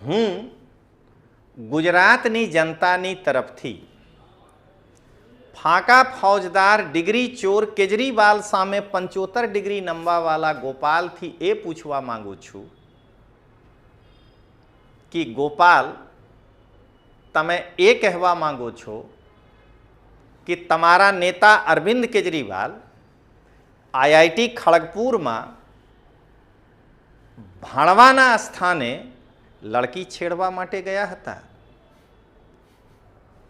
હું ગુજરાતની જનતાની તરફથી ફાંકા ફौजदार ડિગ્રી ચોર કેજરીવાલ સામે 75 ડિગ્રી નમવાવાલા ગોપાલથી એ પૂછવા માંગુ છું કે ગોપાલ, તમે એ કહેવા માંગો છો કે તમારા નેતા અરવિંદ કેજરીવાલ આઈઆઈટી ખડગપુરમાં ભણવાના સ્થાને લડકી છેડવા માટે ગયા હતા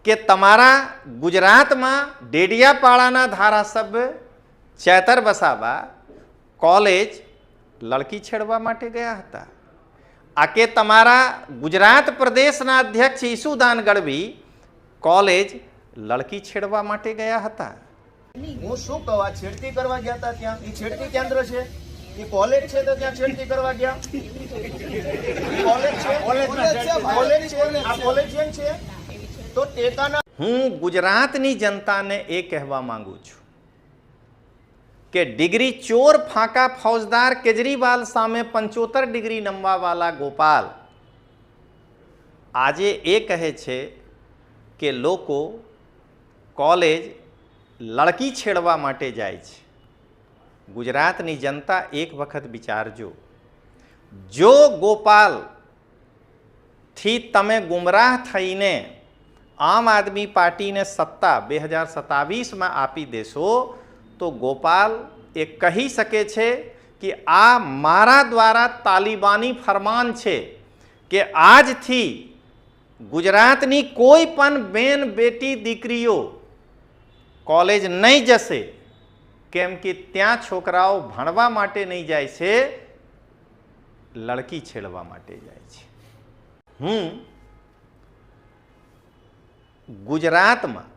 કે તમારા ગુજરાતમાં ડેડિયાપાડાના ધારાસભ્ય ચેતર વસાવા કોલેજ લડકી છેડવા માટે ગયા હતા? આ કે તમારા ગુજરાત પ્રદેશના અધ્યક્ષ ઈસુદાન ગઢવી કોલેજ લડકી છેડવા માટે ગયા હતા? હું શું કહું, છેડતી કરવા ગયા હતા ત્યાં? એ છેડતી કેન્દ્ર છે, એ કોલેજ છે, તો ત્યાં છેડતી કરવા ગયા? કોલેજ છે, કોલેજ છે, આ કોલેજિયન છે તો ટેકાના. હું ગુજરાતની જનતાને એ કહેવા માંગુ છું કે ડિગ્રી ચોર ફાંકા ફौजदार કેજરીવાલ સામે 75 ડિગ્રી નમવાવાલા ગોપાલ આજે એ કહે છે કે લોકો કોલેજ લડકી છેડવા માટે જાય છે. ગુજરાતની જનતા એક વખત વિચારજો, જો ગોપાલથી તમે ગુમરાહ થઈને આમ આદમી પાર્ટીને સત્તા 2027માં આપી દેશો તો ગોપાલ એ કહી શકે છે કે આ મારા દ્વારા તાલિબાની ફરમાન છે કે આજથી ગુજરાતની કોઈ પણ બેન બેટી દીકરીઓ કોલેજ નહીં જશે, કેમ કે ત્યાં છોકરાઓ ભણવા માટે નહીં જાય છે, લડકી છેડવા માટે જાય છે. હું ગુજરાતમાં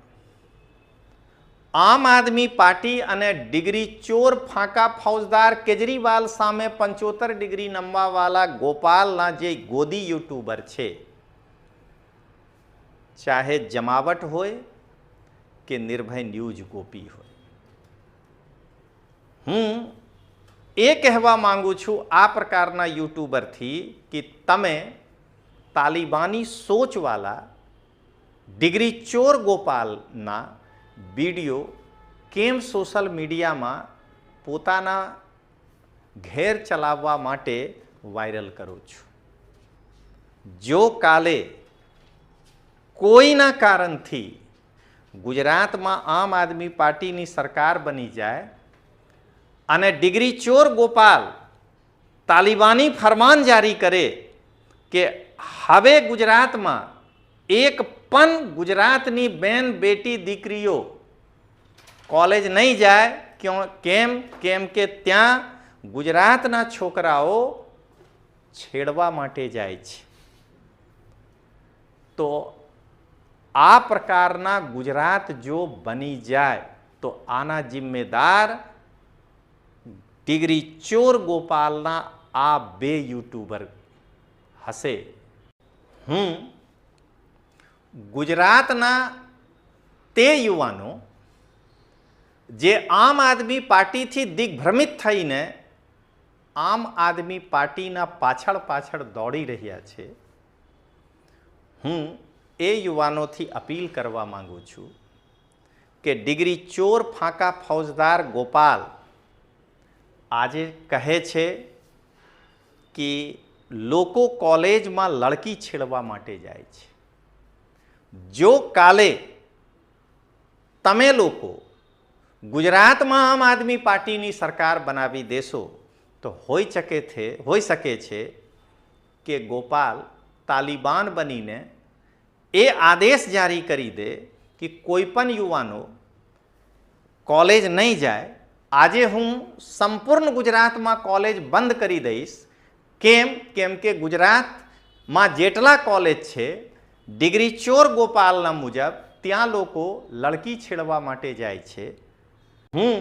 આમ આદમી પાર્ટી અને ડિગ્રી ચોર ફાંકા ફौजदार કેજરીવાલ સામે 75 ડિગ્રી નમવાવાલા ગોપાલના જે ગોદી યુટ્યુબર છે, ચાહે જમાવટ હોય કે નિર્ભય ન્યૂઝ ગોપી હોય, હું એ કહેવા માંગુ છું આ પ્રકારના યુટ્યુબરથી કે તમે તાલિબાની સોચવાલા ડિગ્રી ચોર ગોપાલના વિડીયો કેમ સોશિયલ મીડિયામાં પોતાના ઘેર ચલાવવા માટે વાયરલ કરો છો? જો કાલે કોઈના કારણથી ગુજરાતમાં આમ આદમી પાર્ટીની સરકાર બની જાય અને ડિગ્રી ચોર ગોપાલ તાલિબાની ફરમાન જારી કરે કે હવે ગુજરાતમાં એક પણ ગુજરાતની બેન બેટી દીકરીઓ કોલેજ નહીં જાય, કેમ કે ત્યાં ગુજરાતના છોકરાઓ છેડવા માટે જાય છે, તો આ પ્રકારના ગુજરાત જો બની જાય તો આના જિમ્મેદાર ડિગ્રી ચોર ગોપાલના આ બે યુટ્યુબર હશે. હું ગુજરાતના તે યુવાનો જે આમ આદમી પાર્ટીથી દિગ્ભ્રમિત થઈને આમ આદમી પાર્ટીના પાછળ દોડી રહ્યા છે, હું એ યુવાનોથી અપીલ કરવા માંગુ છું કે ડિગ્રી ચોર ફાંકા ફौजदार ગોપાલ આજે કહે છે કે લોકો કોલેજમાં લડકી છેડવા માટે જાય છે. જો કાલે તમે લોકો ગુજરાતમાં આમ આદમી પાર્ટીની સરકાર બનાવી દેશો તો હોઈ શકે છે કે ગોપાલ તાલિબાન બનીને એ આદેશ જારી કરી દે કે કોઈ પણ યુવાનો કોલેજ નહીં જાય. આજે હું સંપૂર્ણ ગુજરાતમાં કોલેજ બંધ કરી દઈશ, કેમ કે ગુજરાતમાં જેટલા કોલેજ છે ડિગ્રી ચોર ગોપાલના મુજબ ત્યાં લોકો લડકી છેડવા માટે જાય છે. હું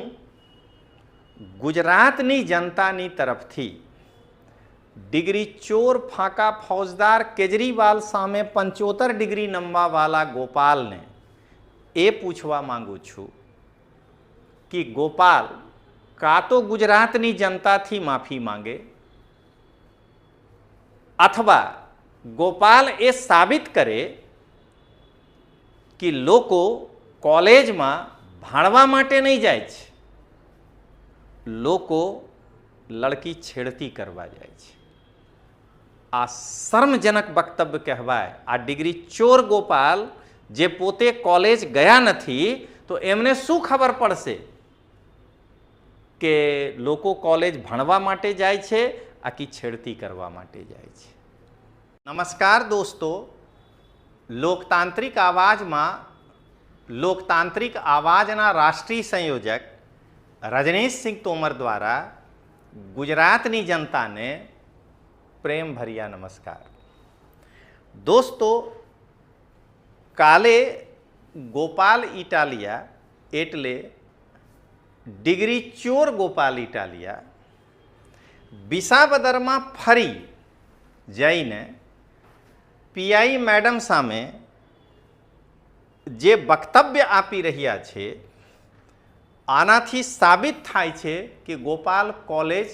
ગુજરાતની જનતાની તરફથી ડિગ્રી ચોર ફાંકા ફौजदार કેજરીવાલ સામે 75 ડિગ્રી નમવાવાલા ગોપાલને એ પૂછવા માંગુ છું કે ગોપાલ કાં તો ગુજરાતની જનતાથી માફી માંગે અથવા ગોપાલ એ સાબિત કરે કે લોકો કોલેજમાં ભણવા માટે નહીં જાય છે, લોકો લડકી છેડતી કરવા જાય છે. આ શરમજનક વક્તવ્ય કહેવાય. આ ડિગ્રી ચોર ગોપાલ જે પોતે કોલેજ ગયા નથી તો એમને શું ખબર પડશે કે લોકો કોલેજ ભણવા માટે જાય છે આખી છેડતી કરવા માટે જાય છે. નમસ્કાર દોસ્તો, લોકતાંત્રિક આવાજમાં લોકતાંત્રિક આવાજના રાષ્ટ્રીય સંયોજક રજનીશસિંહ તોમર દ્વારા ગુજરાતની જનતાને પ્રેમ ભર્યા નમસ્કાર. દોસ્તો, કાલે ગોપાલ ઇટાલિયા એટલે ડિગ્રી ચોર ગોપાલ ઇટાલિયા વિસાવદરમાં ફરી જઈને પીઆઈ મેડમ સામે જે વક્તવ્ય આપી રહ્યા છે આનાથી સાબિત થાય છે કે ગોપાલ કોલેજ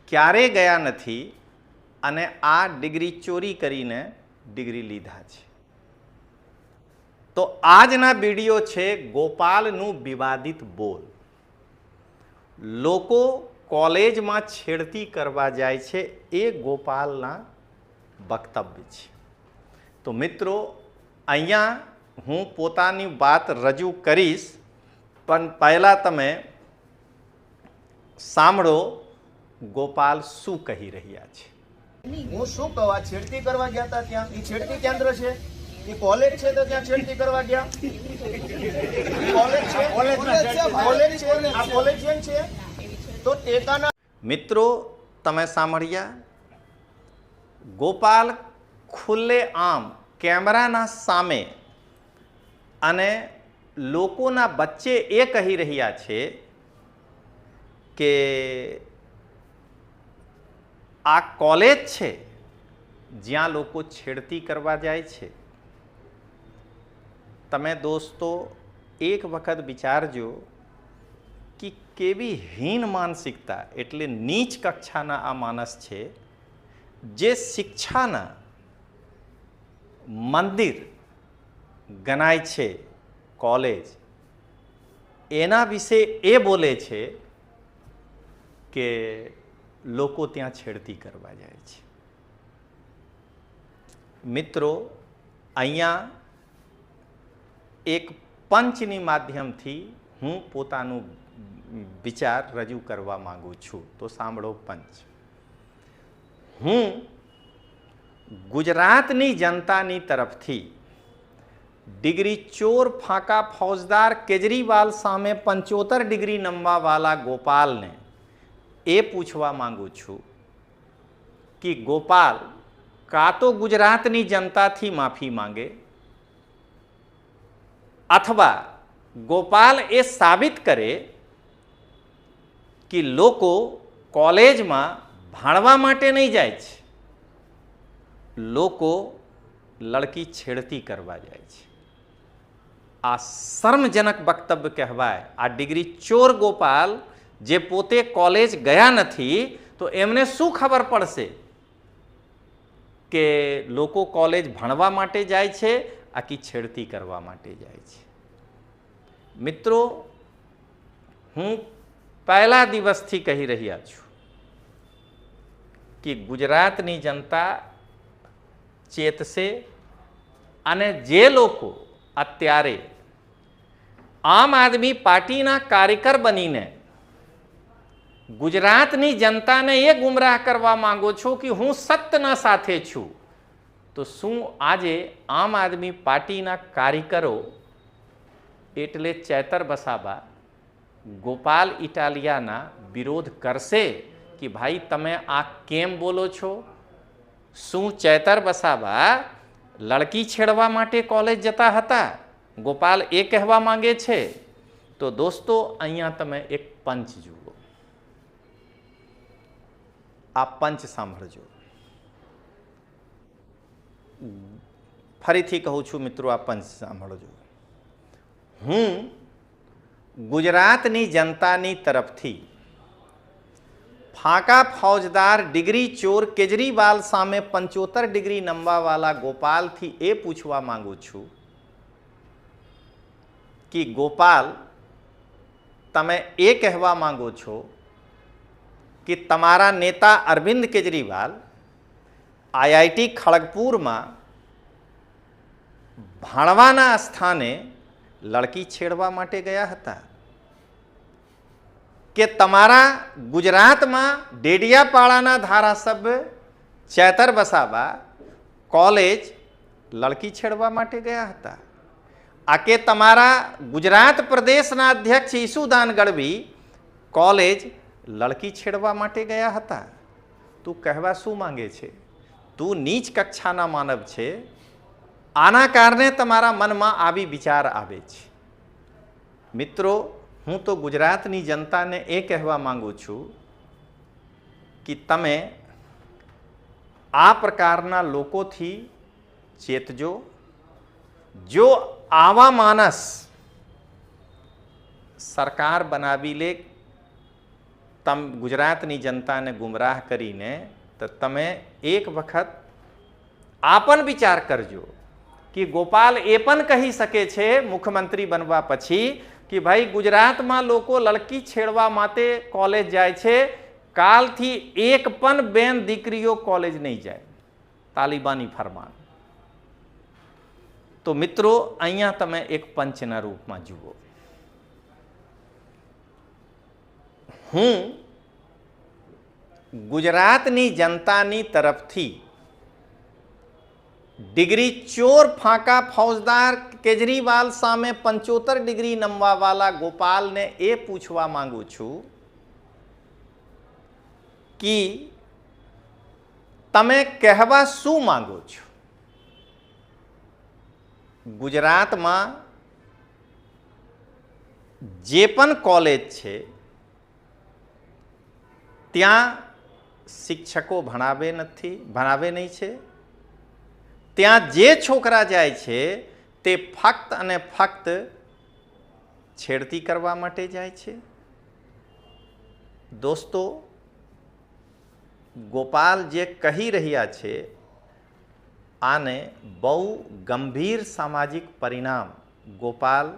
ક્યારે ગયા નથી અને આ ડિગ્રી ચોરી કરીને ડિગ્રી લીધા છે. તો આજના વિડીયો છે ગોપાલનું વિવાદિત બોલ. લોકો કોલેજમાં છેડતી કરવા જાય છે એ ગોપાલના વક્તવ્ય છે. તો મિત્રો, અહીંયા હું પોતાની વાત રજૂ કરીશ, પણ પહેલાં તમે સાંભળો ગોપાલ શું કહી રહ્યા છે. હું શું કહું, આ છેડતી કરવા ગયા હતા ત્યાં, એ છેડતી કેન્દ્ર છે, એ કોલેજ છે તો ત્યાં છેડતી કરવા ગયા. કોલેજ છે, કોલેજ છે, આ કોલેજિયન છે તો ટેકાના. મિત્રો, તમે સાંભળ્યા, ગોપાલ ખુલ્લે આમ કેમેરાના સામે અને લોકોના વચ્ચે એ કહી રહ્યા છે કે આ કોલેજ છે જ્યાં લોકો છેડતી કરવા જાય છે. તમે દોસ્તો એક વખત વિચારજો કે કેવી હીન માનસિકતા એટલે નીચ કક્ષાના આ માણસ છે જે શિક્ષાના મંદિર ગણાય છે કોલેજ, એના વિશે એ બોલે છે કે લોકો ત્યાં છેડતી કરવા જાય છે. મિત્રો, અહીંયા એક પંચની માધ્યમથી હું પોતાનું વિચાર રજૂ કરવા માંગુ છું. તો સાંભળો પંચ. હું ગુજરાતની જનતાની તરફથી ડિગ્રી ચોર ફાંકા ફૌજદાર કેજરીવાલ સામે 75 ડિગ્રી નમવાવાળા ગોપાલને એ પૂછવા માંગુ છું કે ગોપાલ કાં તો ગુજરાતની જનતાથી માફી માંગે અથવા ગોપાલ એ સાબિત કરે કે લોકો કોલેજમાં ભણવા માટે નહીં જાય છે, લોકો લડકી છેડતી કરવા જાય છે. આ શરમજનક વક્તવ્ય કહેવાય. આ ડિગ્રી ચોર ગોપાલ જે પોતે કોલેજ ગયા નથી તો એમને શું ખબર પડશે કે લોકો કોલેજ ભણવા માટે જાય છે આખી છેડતી કરવા માટે જાય છે. મિત્રો, હું પહેલા દિવસથી કહી રહ્યા છું કે ગુજરાતની જનતા ચેતશે અને જે લોકો અત્યારે આમ આદમી પાર્ટીના કાર્યકર બનીને ગુજરાતની જનતાને એ ગુમરાહ કરવા માંગો છો કે હું સત્યના સાથે છું, તો શું આજે આમ આદમી પાર્ટીના કાર્યકરો એટલે ચેતર વસાવા ગોપાલ ઇટાલિયાના વિરોધ કરશે કે ભાઈ તમે આ કેમ બોલો છો? શું ચેતર વસાવા લડકી છેડવા માટે કોલેજ જતા હતા? ગોપાલ એ કહેવા માંગે છે. તો દોસ્તો, અહીંયા તમે એક પંચ જુઓ. આ પંચ સાંભળજો. ફરીથી કહું છું મિત્રો, આ પંચ સાંભળજો. હું ગુજરાતની જનતાની તરફથી ફાંકા ફૌજદાર ડિગ્રી ચોર કેજરીવાલ સામે 75 ડિગ્રી નમવાવાળા ગોપાલથી એ પૂછવા માંગુ છું કે ગોપાલ, તમે એ કહેવા માંગો છો કે તમારા નેતા અરવિંદ કેજરીવાલ આઈઆઈટી ખડગપુરમાં ભણવાના સ્થાને લડકી છેડવા માટે ગયા હતા, કે તમારા ગુજરાતમાં ડેડિયાપાડાના ધારાસભ્ય ચેતર વસાવા કોલેજ લડકી છેડવા માટે ગયા હતા, આ કે તમારા ગુજરાત પ્રદેશના અધ્યક્ષ ઈસુદાન ગઢવી કોલેજ લડકી છેડવા માટે ગયા હતા. તું કહેવા શું માંગે છે? તું નીચ કક્ષાના માનવ છે. આના કારણે તમારા મનમાં આવી વિચાર આવે છે. મિત્રો, હું તો ગુજરાતની જનતાને એ કહેવા માંગુ છું કે તમે આ પ્રકારના લોકોથી ચેતજો. જો આવા માણસ સરકાર બનાવી લે, ગુજરાતની જનતાને ગુમરાહ કરીને, તો તમે એક વખત આ પણ વિચાર કરજો કે ગોપાલ એ પણ કહી શકે છે મુખ્યમંત્રી બનવા પછી કે ભાઈ ગુજરાતમાં લોકો લડકી છેડવા માટે કોલેજ જાય છે, કાલથી એક પણ બેન દીકરીઓ કોલેજ નહીં જાય. તાલિબાની ફરમાન. તો મિત્રો, અહીંયા તમે એક પંચના રૂપમાં જુઓ. હું ગુજરાતની જનતાની તરફથી ડિગ્રી ચોર ફાંકા ફૌજદાર કેજરીવાલ સામે 75 ડિગ્રી નમવાવાળા ગોપાલને એ પૂછવા માંગુ છું કે તમે કહેવા શું માંગો છો? ગુજરાતમાં જે પણ કોલેજ છે ત્યાં શિક્ષકો ભણાવે નહીં છે. ત્યાં જે છોકરા જાય છે તે ફક્ત અને ફક્ત છેડતી કરવા માટે જાય છે. દોસ્તો, ગોપાલ જે કહી રહ્યા છે આને બહુ ગંભીર સામાજિક પરિણામ ગોપાલ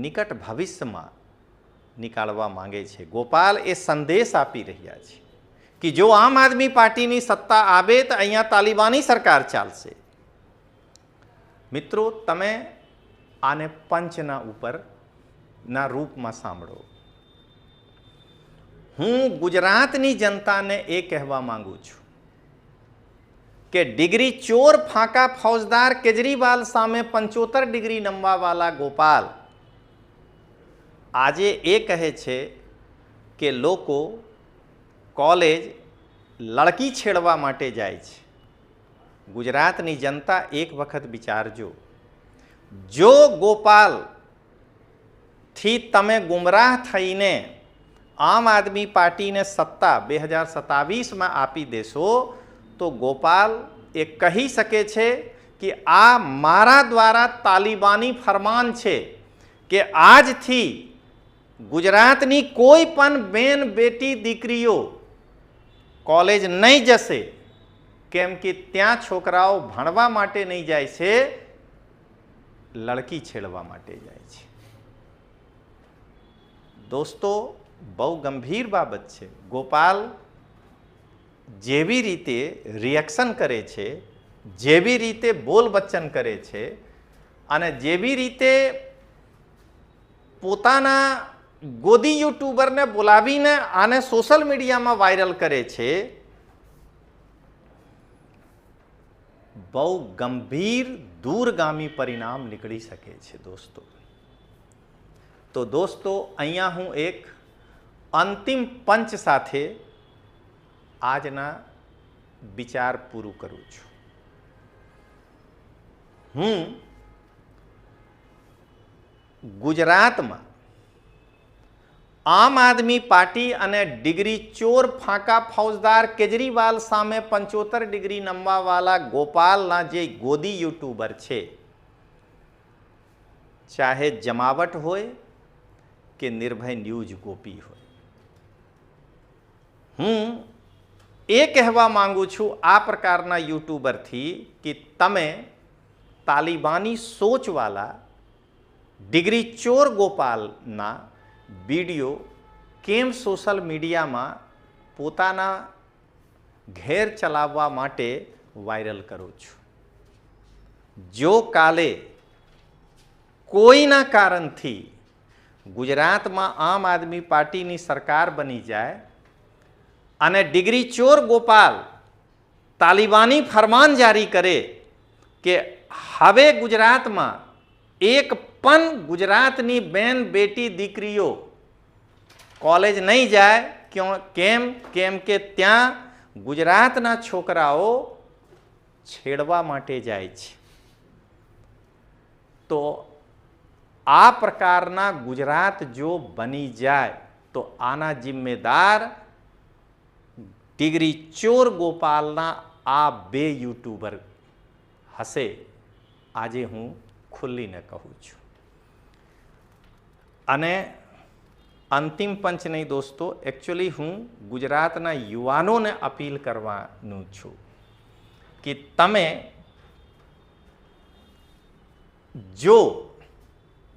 નિકટ ભવિષ્યમાં નીકાળવા માંગે છે. ગોપાલ એ સંદેશ આપી રહ્યા છે કે જો આમ આદમી પાર્ટીની સત્તા આવે તો અહીંયા તાલિબાની સરકાર ચાલશે. મિત્રો, તમે આને પંચના ઉપરના રૂપમાં સાંભળો. હું ગુજરાતની જનતાને એ કહેવા માંગુ છું કે ડિગ્રી ચોર ફાંકા ફૌજદાર કેજરીવાલ સામે 75 ડિગ્રી નમવાવાળા ગોપાલ આજે એ કહે છે કે લોકો કોલેજ લડકી છેડવા માટે જાય છે. ગુજરાતની જનતા એક વખત વિચારજો. જો ગોપાલથી તમે ગુમરાહ થઈને આમ આદમી પાર્ટીને સત્તા 2027માં આપી દેશો તો ગોપાલ એ કહી શકે છે કે આ મારા દ્વારા તાલિબાની ફરમાન છે કે આજથી ગુજરાતની કોઈ પણ બેન બેટી દીકરીઓ કોલેજ નહીં જશે, કેમ કે ત્યાં છોકરાઓ ભણવા માટે નહીં જાય છે, લડકી છેડવા માટે જાય છે. દોસ્તો, બહુ ગંભીર બાબત છે. ગોપાલ જેવી રીતે રિએક્શન કરે છે, જેવી રીતે બોલ વચન કરે છે અને જેવી રીતે પોતાના ગોદી યુટ્યુબરને બોલાવીને આને સોશિયલ મીડિયામાં વાયરલ કરે છે, બહુ ગંભીર દૂરગામી પરિણામ નીકળી શકે છે. દોસ્તો, તો દોસ્તો, અહીંયા હું એક અંતિમ પંચ સાથે આજના વિચાર પૂરું કરું છું. હું ગુજરાતમાં આમ આદમી પાર્ટી અને ડિગ્રી ચોર ફાંકા ફૌજદાર કેજરીવાલ સામે 75 ડિગ્રી નમવાવાળા ગોપાલના જે ગોદી યુટ્યુબર છે, ચાહે જમાવટ હોય કે નિર્ભય ન્યૂઝ ગોપી હોય, હું એ કહેવા માંગુ છું આ પ્રકારના યુટ્યુબરથી કે તમે તાલિબાની સોચવાલા ડિગ્રી ચોર ગોપાલના વિડીયો કેમ સોશિયલ મીડિયામાં પોતાના ઘેર ચલાવવા માટે વાયરલ કરો છો? જો કાલે કોઈના કારણથી ગુજરાતમાં આમ આદમી પાર્ટીની સરકાર બની જાય અને ડિગ્રી ચોર ગોપાલ તાલિબાની ફરમાન જારી કરે કે હવે ગુજરાતમાં એક પણ ગુજરાતની બેન બેટી દીકરીઓ કોલેજ નહીં જાય, કેમ કે ત્યાં ગુજરાતના છોકરાઓ છેડવા માટે જાય છે. તો આ પ્રકારના ગુજરાત જો બની જાય તો આના જિમ્મેદાર ડિગ્રી ચોર ગોપાલના આ બે યુટ્યુબર હશે. આજે હું ખુલ્લીને કહું છું. અને અંતિમ પંચ નહીં દોસ્તો, એકચ્યુઅલી હું ગુજરાતના યુવાનોને અપીલ કરવાનું છું કે તમે જો,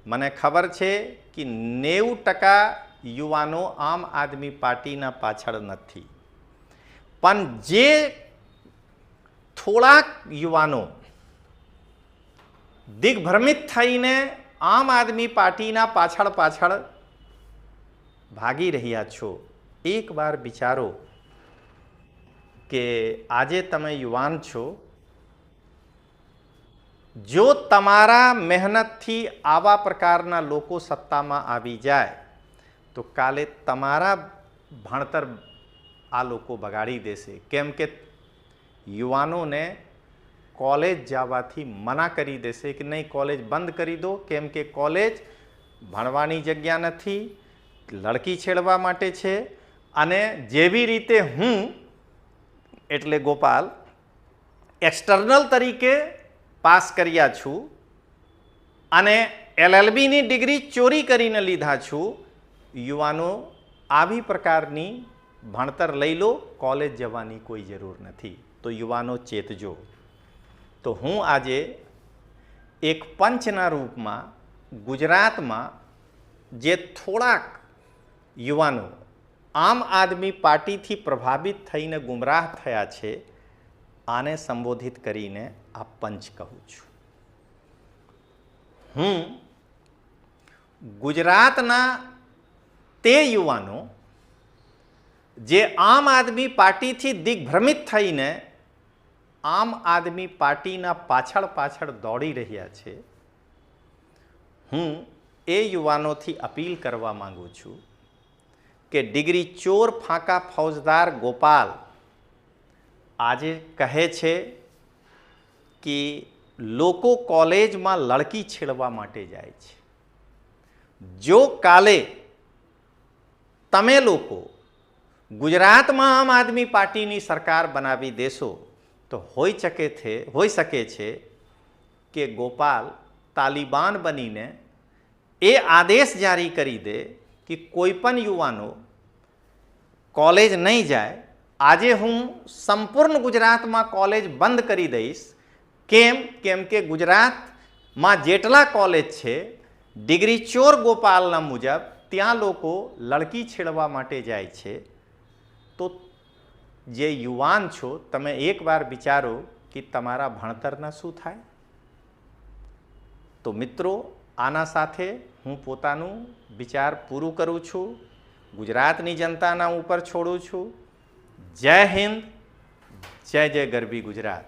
મને ખબર છે કે 90% યુવાનો આમ આદમી પાર્ટીના પાછળ નથી, પણ જે થોડાક યુવાનો દિગ્ભ્રમિત થઈને આમ આદમી પાર્ટીના પાછળ ભાગી રહ્યા છો, એકવાર વિચારો કે આજે તમે યુવાન છો. જો તમારા મહેનતથી આવા પ્રકારના લોકો સત્તામાં આવી જાય તો કાલે તમારા ભણતર આ લોકો બગાડી દેશે. કેમ કે યુવાનોને કોલેજ જવાથી મના કરી દેશે કે નહીં, કોલેજ બંધ કરી દો, કેમ કે કોલેજ ભણવાની જગ્યા નથી, લડકી છેડવા માટે છે. અને જેવી રીતે હું એટલે ગોપાલ એક્સટર્નલ તરીકે પાસ કર્યા છું અને LLBની ડિગ્રી ચોરી કરીને લીધા છું, યુવાનો આવી પ્રકારની ભણતર લઈ લો, કોલેજ જવાની કોઈ જરૂર નથી. તો યુવાનો ચેતજો. તો હું આજે એક પંચના રૂપમાં ગુજરાતમાં જે થોડાક યુવાનો આમ આદમી પાર્ટીથી પ્રભાવિત થઈને ગુમરાહ થયા છે, આને સંબોધિત કરીને આ પંચ કહું છું. હું ગુજરાતના તે યુવાનો જે આમ આદમી પાર્ટીથી દિગ્ભ્રમિત થઈને આમ આદમી પાર્ટીના પાછળ દોડી રહ્યા છે, હું એ યુવાનોથી અપીલ કરવા માંગુ છું કે ડિગ્રી ચોર ફાંકા ફૌજદાર ગોપાલ આજે કહે છે કે લોકો કોલેજમાં લડકી છેડવા માટે જાય છે. જો કાલે તમે લોકો ગુજરાતમાં આમ આદમી પાર્ટીની સરકાર બનાવી દેશો તો હોઈ શકે છે કે ગોપાલ તાલિબાન બનીને એ આદેશ જારી કરી દે કે કોઈ પણ યુવાનો કોલેજ નહીં જાય. આજે હું સંપૂર્ણ ગુજરાતમાં કોલેજ બંધ કરી દઈશ. કેમ કે ગુજરાતમાં જેટલા કોલેજ છે ડિગ્રી ચોર ગોપાલના મુજબ ત્યાં લોકો લડકી છેડવા માટે જાય છે. તો જે યુવાન છો તમે એકવાર વિચારો કે તમારા ભણતરના શું થાય. તો મિત્રો, આના સાથે હું પોતાનું વિચાર પૂરું કરું છું. ગુજરાતની જનતાના ઉપર છોડું છું. જય હિન્દ, જય ગરવી ગુજરાત.